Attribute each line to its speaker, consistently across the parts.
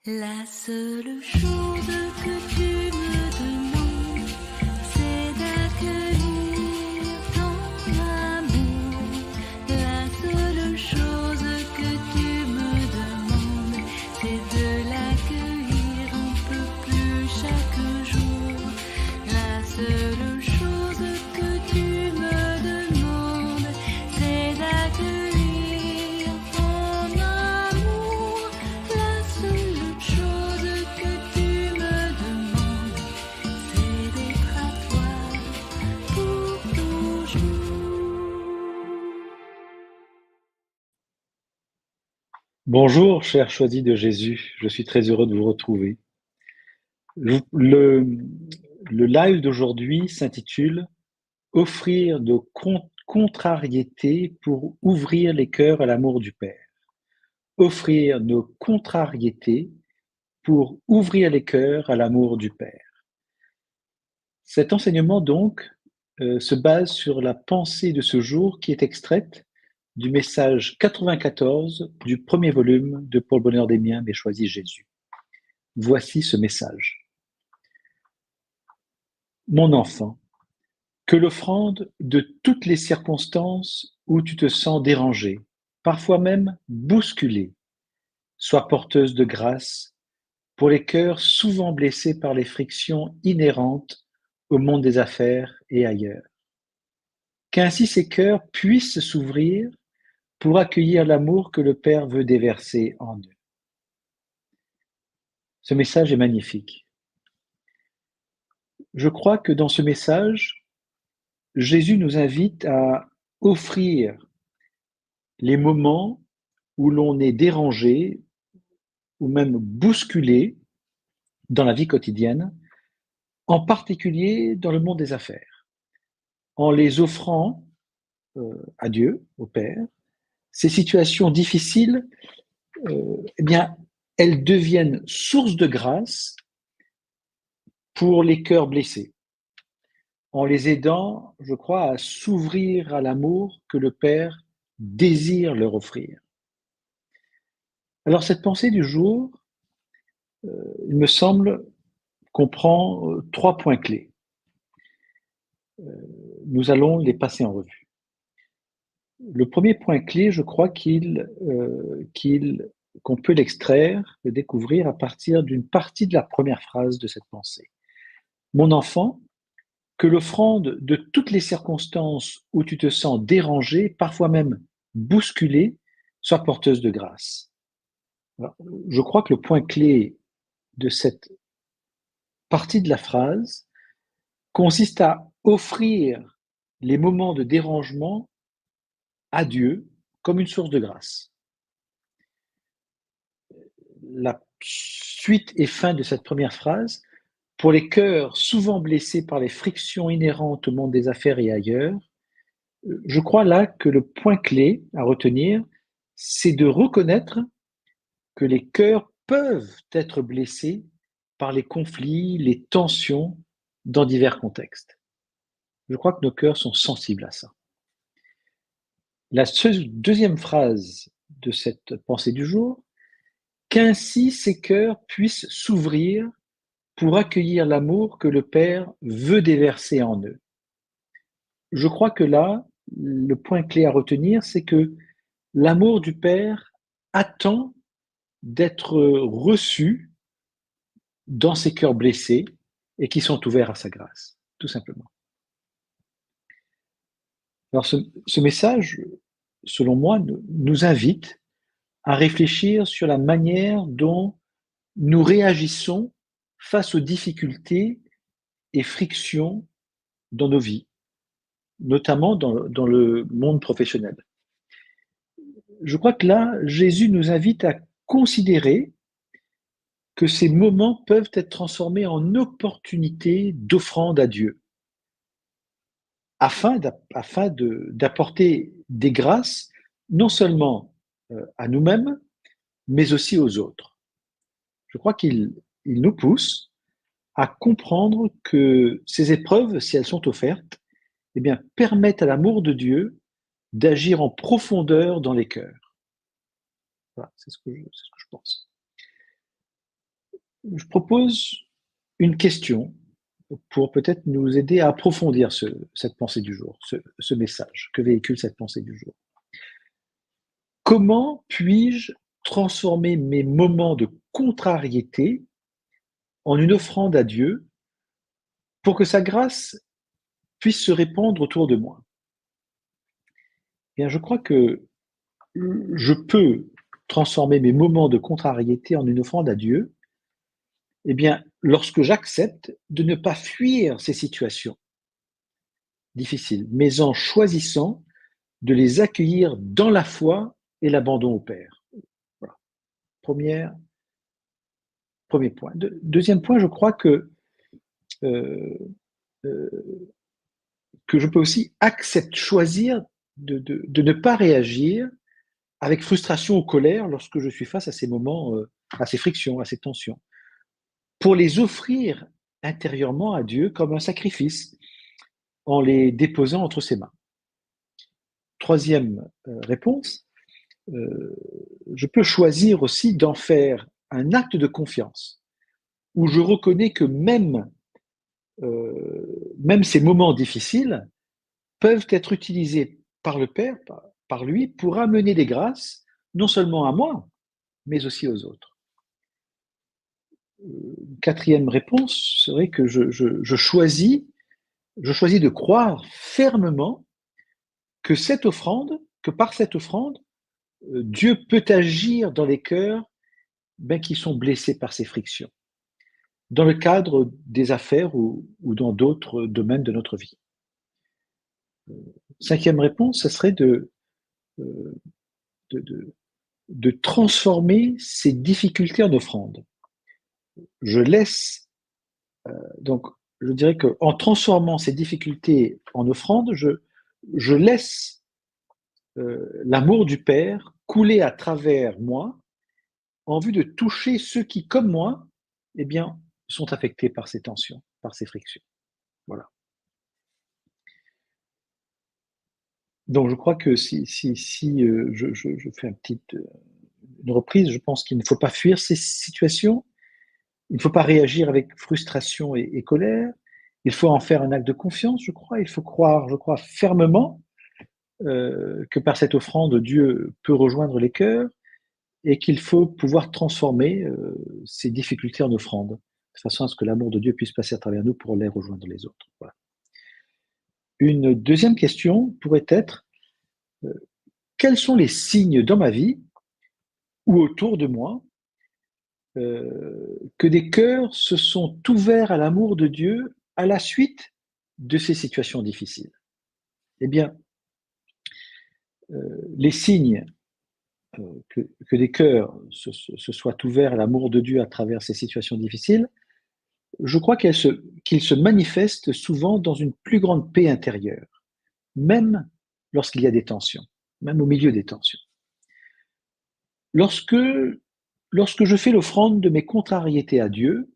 Speaker 1: La seule chose que tu me demandes, c'est d'accueillir ton amour. La seule chose que tu me demandes, c'est de l'accueillir un peu plus chaque jour. La seule chose que tu me demandes, c'est d'accueillir ton amour. La seule chose que tu me demandes, c'est d'être à toi pour toujours.
Speaker 2: Bonjour, cher choisi de Jésus, je suis très heureux de vous retrouver. Le live d'aujourd'hui s'intitule Offrir nos contrariétés pour ouvrir les cœurs à l'amour du Père. Offrir nos contrariétés pour ouvrir les cœurs à l'amour du Père. Cet enseignement donc se base sur la pensée de ce jour qui est extraite du message 94 du premier volume de Pour le bonheur des miens, mais choisis Jésus. Voici ce message. Mon enfant, que l'offrande de toutes les circonstances où tu te sens dérangé, parfois même bousculé, soit porteuse de grâce pour les cœurs souvent blessés par les frictions inhérentes au monde des affaires et ailleurs. Qu'ainsi ces cœurs puissent s'ouvrir pour accueillir l'amour que le Père veut déverser en eux. Ce message est magnifique. Je crois que dans ce message, Jésus nous invite à offrir les moments où l'on est dérangé ou même bousculé dans la vie quotidienne, en particulier dans le monde des affaires, en les offrant à Dieu, au Père. Ces situations difficiles, eh bien, elles deviennent source de grâce pour les cœurs blessés, en les aidant, je crois, à s'ouvrir à l'amour que le Père désire leur offrir. Alors cette pensée du jour, il me semble, comprend 3 points clés. Nous allons les passer en revue. Le premier point clé, je crois qu'on peut l'extraire, le découvrir à partir d'une partie de la première phrase de cette pensée. Mon enfant, que l'offrande de toutes les circonstances où tu te sens dérangé, parfois même bousculé, soit porteuse de grâce. Alors, je crois que le point clé de cette partie de la phrase consiste à offrir les moments de dérangement à Dieu comme une source de grâce. La suite et fin de cette première phrase, pour les cœurs souvent blessés par les frictions inhérentes au monde des affaires et ailleurs, je crois là que le point clé à retenir, c'est de reconnaître que les cœurs peuvent être blessés par les conflits, les tensions dans divers contextes. Je crois que nos cœurs sont sensibles à ça. La deuxième phrase de cette pensée du jour, qu'ainsi ces cœurs puissent s'ouvrir pour accueillir l'amour que le Père veut déverser en eux. Je crois que là, le point clé à retenir, c'est que l'amour du Père attend d'être reçu dans ces cœurs blessés et qui sont ouverts à sa grâce, tout simplement. Alors ce message, selon moi, nous invite à réfléchir sur la manière dont nous réagissons face aux difficultés et frictions dans nos vies, notamment dans le monde professionnel. Je crois que là, Jésus nous invite à considérer que ces moments peuvent être transformés en opportunités d'offrande à Dieu, afin d'apporter des grâces non seulement à nous-mêmes, mais aussi aux autres. Je crois qu'il nous pousse à comprendre que ces épreuves, si elles sont offertes, eh bien, permettent à l'amour de Dieu d'agir en profondeur dans les cœurs. Voilà, c'est ce que je pense. Je propose une question pour peut-être nous aider à approfondir cette pensée du jour, ce message que véhicule cette pensée du jour. Comment puis-je transformer mes moments de contrariété en une offrande à Dieu pour que sa grâce puisse se répandre autour de moi? Bien, je crois que je peux transformer mes moments de contrariété en une offrande à Dieu, eh bien, lorsque j'accepte de ne pas fuir ces situations difficiles, mais en choisissant de les accueillir dans la foi et l'abandon au Père. Voilà. Premier point. Deuxième point, je crois euh, euh, que je peux aussi choisir de ne pas réagir avec frustration ou colère lorsque je suis face à ces moments, à ces frictions, à ces tensions, pour les offrir intérieurement à Dieu comme un sacrifice en les déposant entre ses mains. Troisième réponse, euh, je peux choisir aussi d'en faire un acte de confiance, où je reconnais que même ces moments difficiles peuvent être utilisés par le Père, par lui, pour amener des grâces, non seulement à moi, mais aussi aux autres. Quatrième réponse serait que je choisis de croire fermement que par cette offrande, Dieu peut agir dans les cœurs qui sont blessés par ces frictions, dans le cadre des affaires ou dans d'autres domaines de notre vie. Cinquième réponse, ce serait euh, de, de, de transformer ces difficultés en offrande. Je laisse, donc, je dirais qu'en transformant ces difficultés en offrande, je laisse l'amour du Père couler à travers moi en vue de toucher ceux qui, comme moi, eh bien, sont affectés par ces tensions, par ces frictions. Voilà. Donc, je crois que si je fais une reprise, je pense qu'il ne faut pas fuir ces situations, il ne faut pas réagir avec frustration et colère, il faut en faire un acte de confiance, je crois, il faut croire, je crois, fermement que par cette offrande, Dieu peut rejoindre les cœurs et qu'il faut pouvoir transformer ces difficultés en offrande, de façon à ce que l'amour de Dieu puisse passer à travers nous pour les rejoindre les autres. Voilà. Une deuxième question pourrait être quels sont les signes dans ma vie ou autour de moi que des cœurs se sont ouverts à l'amour de Dieu à la suite de ces situations difficiles? Eh bien, les signes que des cœurs se soient ouverts à l'amour de Dieu à travers ces situations difficiles, je crois qu'ils se manifestent souvent dans une plus grande paix intérieure, même lorsqu'il y a des tensions, même au milieu des tensions. Lorsque je fais l'offrande de mes contrariétés à Dieu,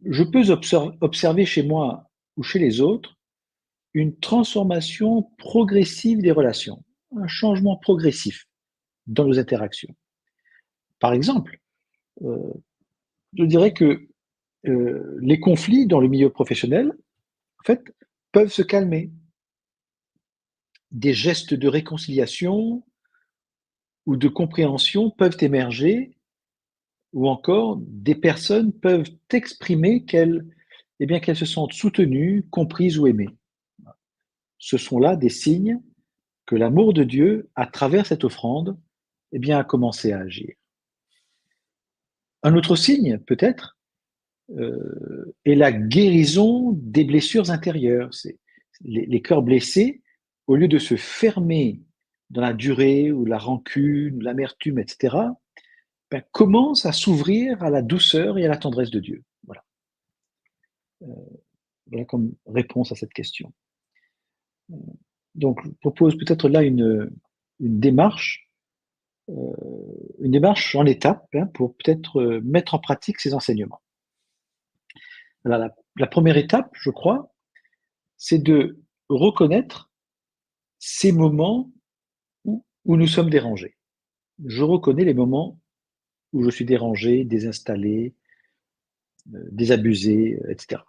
Speaker 2: je peux observer chez moi ou chez les autres une transformation progressive des relations, un changement progressif dans nos interactions. Par exemple, euh, je dirais que les conflits dans le milieu professionnel, en fait, peuvent se calmer. Des gestes de réconciliation ou de compréhension peuvent émerger, ou encore des personnes peuvent exprimer qu'elles se sentent soutenues, comprises ou aimées. Ce sont là des signes que l'amour de Dieu, à travers cette offrande, a commencé à agir. Un autre signe, peut-être, est la guérison des blessures intérieures. C'est les cœurs blessés, au lieu de se fermer dans la durée ou la rancune, l'amertume, etc., commencent à s'ouvrir à la douceur et à la tendresse de Dieu. Voilà. Voilà comme réponse à cette question. Donc, je propose peut-être là une démarche en étapes pour peut-être mettre en pratique ces enseignements. Alors, la première étape, je crois, c'est de reconnaître ces moments où nous sommes dérangés. Je reconnais les moments où je suis dérangé, désinstallé, désabusé, etc.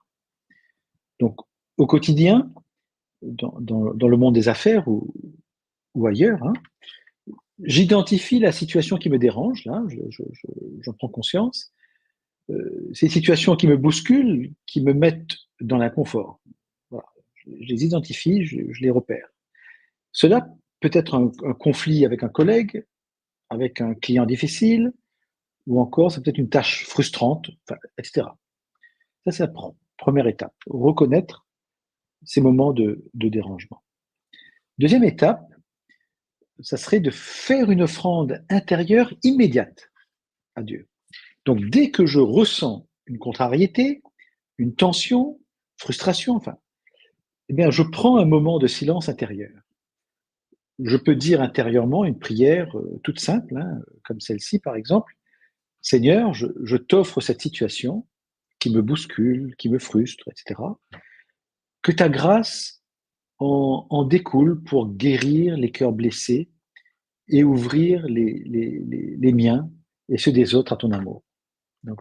Speaker 2: Donc, au quotidien, dans le monde des affaires ou ailleurs, hein, j'identifie la situation qui me dérange, là, j'en prends conscience. Ces situations qui me bousculent, qui me mettent dans l'inconfort. Voilà. Je les identifie, je les repère. Cela peut être un conflit avec un collègue, avec un client difficile, ou encore c'est peut-être une tâche frustrante, enfin, etc. Ça, c'est la première étape. Reconnaître ces moments de dérangement. Deuxième étape, ça serait de faire une offrande intérieure immédiate à Dieu. Donc, dès que je ressens une contrariété, une tension, frustration, enfin, eh bien, je prends un moment de silence intérieur. Je peux dire intérieurement une prière toute simple, hein, comme celle-ci par exemple. Seigneur, je t'offre cette situation qui me bouscule, qui me frustre, etc. Que ta grâce en découle pour guérir les cœurs blessés et ouvrir les miens et ceux des autres à ton amour. Donc,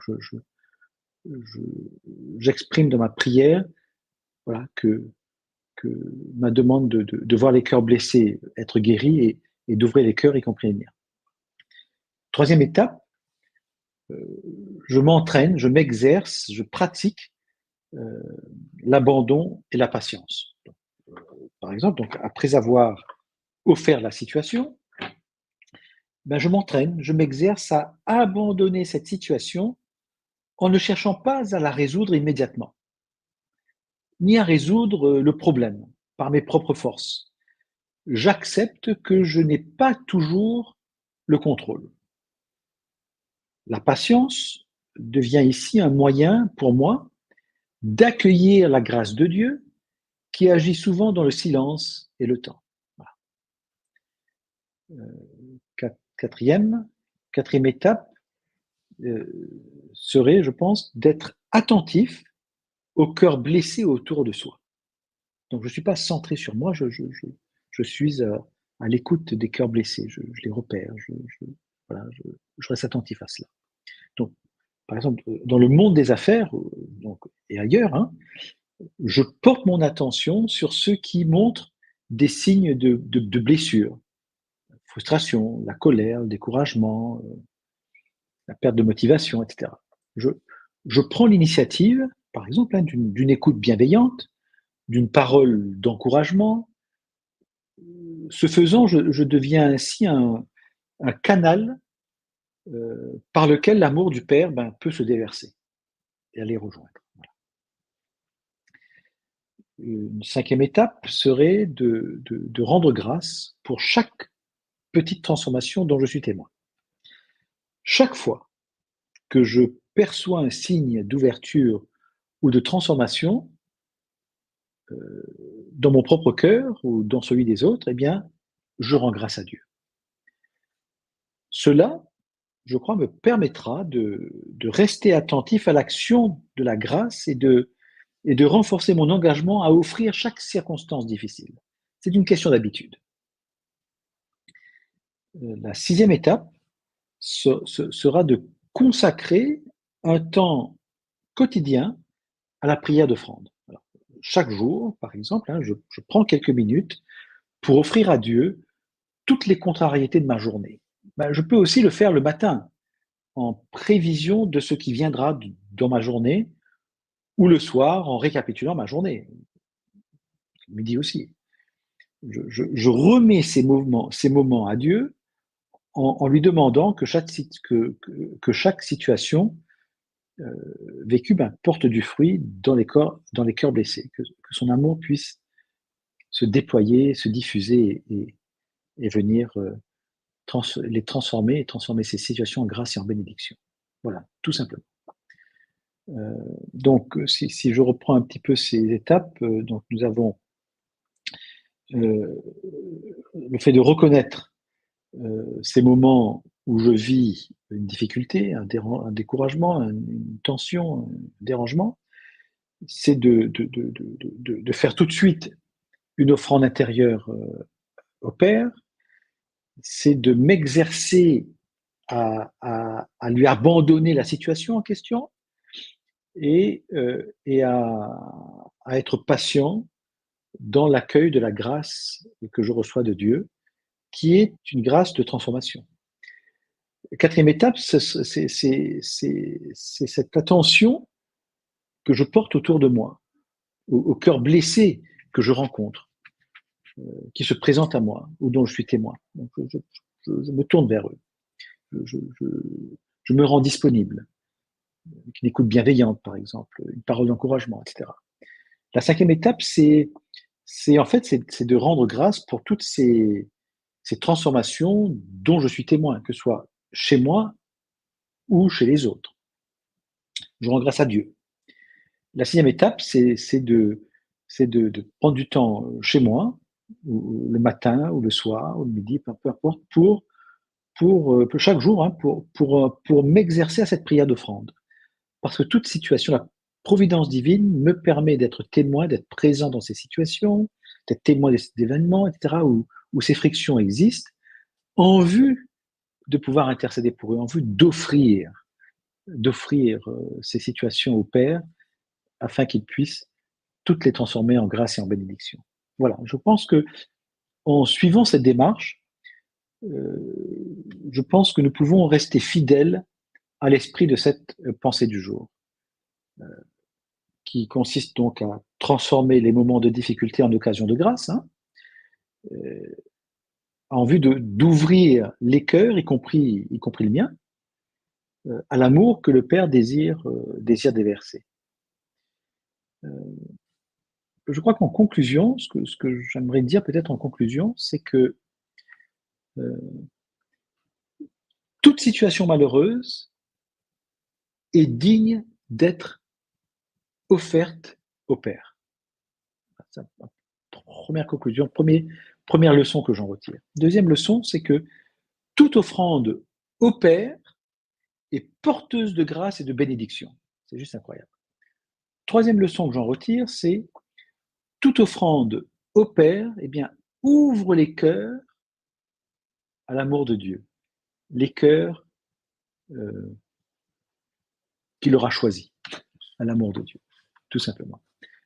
Speaker 2: j'exprime dans ma prière, voilà, que ma demande de voir les cœurs blessés être guéris et d'ouvrir les cœurs, y compris les miens. Troisième étape, je m'entraîne, je m'exerce, je pratique l'abandon et la patience. Par exemple, donc, après avoir offert la situation, ben, je m'entraîne, je m'exerce à abandonner cette situation en ne cherchant pas à la résoudre immédiatement, ni à résoudre le problème par mes propres forces. J'accepte que je n'ai pas toujours le contrôle. La patience devient ici un moyen pour moi d'accueillir la grâce de Dieu qui agit souvent dans le silence et le temps. Voilà. Quatrième étape serait, je pense, d'être attentif au cœur blessé autour de soi. Donc, je ne suis pas centré sur moi, je suis à l'écoute des cœurs blessés, je les repère, voilà, je reste attentif à cela. Donc, par exemple, dans le monde des affaires donc, et ailleurs, hein, je porte mon attention sur ceux qui montrent des signes de blessure, frustration, la colère, le découragement, la perte de motivation, etc. Je prends l'initiative, par exemple, hein, d'une écoute bienveillante, d'une parole d'encouragement. Ce faisant, je deviens ainsi un canal par lequel l'amour du Père peut se déverser et aller rejoindre. Voilà. Une cinquième étape serait de rendre grâce pour chaque petite transformation dont je suis témoin. Chaque fois que je perçois un signe d'ouverture ou de transformation dans mon propre cœur ou dans celui des autres, eh bien, je rends grâce à Dieu. Cela, je crois, me permettra de rester attentif à l'action de la grâce et de renforcer mon engagement à offrir chaque circonstance difficile. C'est une question d'habitude. La sixième étape sera de consacrer un temps quotidien à la prière d'offrande. Chaque jour, par exemple, hein, je prends quelques minutes pour offrir à Dieu toutes les contrariétés de ma journée. Je peux aussi le faire le matin, en prévision de ce qui viendra dans ma journée, ou le soir, en récapitulant ma journée. Midi aussi. Je remets ces moments à Dieu en lui demandant que chaque situation vécue porte du fruit dans les cœurs blessés, que son amour puisse se déployer, se diffuser et venir les transformer et transformer ces situations en grâce et en bénédiction. Voilà, tout simplement. Donc, si je reprends un petit peu ces étapes, donc nous avons le fait de reconnaître ces moments où je vis une difficulté, un découragement, une tension, un dérangement, c'est de faire tout de suite une offrande intérieure au Père, c'est de m'exercer à lui abandonner la situation en question, et à être patient dans l'accueil de la grâce que je reçois de Dieu, qui est une grâce de transformation. Quatrième étape, c'est cette attention que je porte autour de moi, au cœur blessé que je rencontre, qui se présente à moi ou dont je suis témoin. Donc, je me tourne vers eux, je, je, je me rends disponible, avec une écoute bienveillante, par exemple, une parole d'encouragement, etc. La cinquième étape, c'est de rendre grâce pour toutes ces transformations dont je suis témoin, que ce soit chez moi ou chez les autres. Je rends grâce à Dieu. La sixième étape, c'est de prendre du temps chez moi, ou le matin, ou le soir, ou le midi, peu importe, pour chaque jour, hein, pour m'exercer à cette prière d'offrande. Parce que toute situation, la providence divine me permet d'être témoin, d'être présent dans ces situations, d'être témoin d'événements, etc., où ces frictions existent, en vue de pouvoir intercéder pour eux, en vue d'offrir ces situations au Père, afin qu'il puisse toutes les transformer en grâce et en bénédiction. Voilà, je pense que en suivant cette démarche, je pense que nous pouvons rester fidèles à l'esprit de cette pensée du jour, qui consiste donc à transformer les moments de difficulté en occasion de grâce, hein, en vue d'ouvrir les cœurs, y compris le mien, à l'amour que le Père désire déverser. Je crois qu'en conclusion, ce que j'aimerais dire peut-être en conclusion, c'est que toute situation malheureuse est digne d'être offerte au Père. C'est la première conclusion, première leçon que j'en retire. Deuxième leçon, c'est que toute offrande au Père est porteuse de grâce et de bénédiction. C'est juste incroyable. Troisième leçon que j'en retire, c'est toute offrande au Père, eh bien, ouvre les cœurs à l'amour de Dieu, les cœurs qu'il aura choisis à l'amour de Dieu, tout simplement.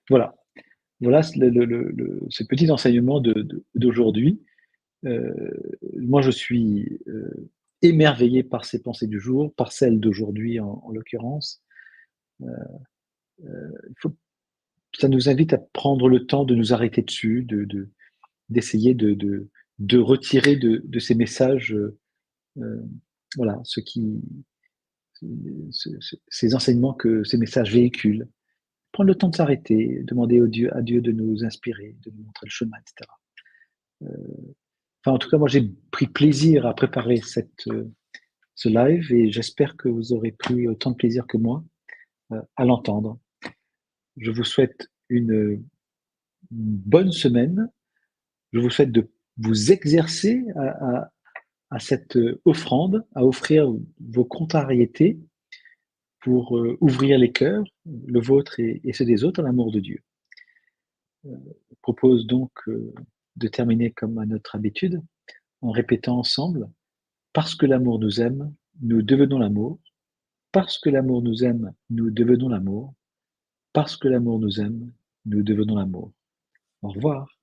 Speaker 2: Voilà ce petit enseignement d'aujourd'hui. Moi, je suis émerveillé par ces pensées du jour, par celles d'aujourd'hui en l'occurrence. Ça nous invite à prendre le temps de nous arrêter dessus, d'essayer de retirer de ces messages, voilà, ces enseignements que ces messages véhiculent. Prendre le temps de s'arrêter, demander à Dieu de nous inspirer, de nous montrer le chemin, etc. En tout cas, moi, j'ai pris plaisir à préparer ce live et j'espère que vous aurez pris autant de plaisir que moi à l'entendre. Je vous souhaite une bonne semaine. Je vous souhaite de vous exercer à cette offrande, à offrir vos contrariétés pour ouvrir les cœurs, le vôtre et ceux des autres, à l'amour de Dieu. Je propose donc de terminer comme à notre habitude en répétant ensemble: parce que l'amour nous aime, nous devenons l'amour. Parce que l'amour nous aime, nous devenons l'amour. Parce que l'amour nous aime, nous devenons l'amour. Au revoir.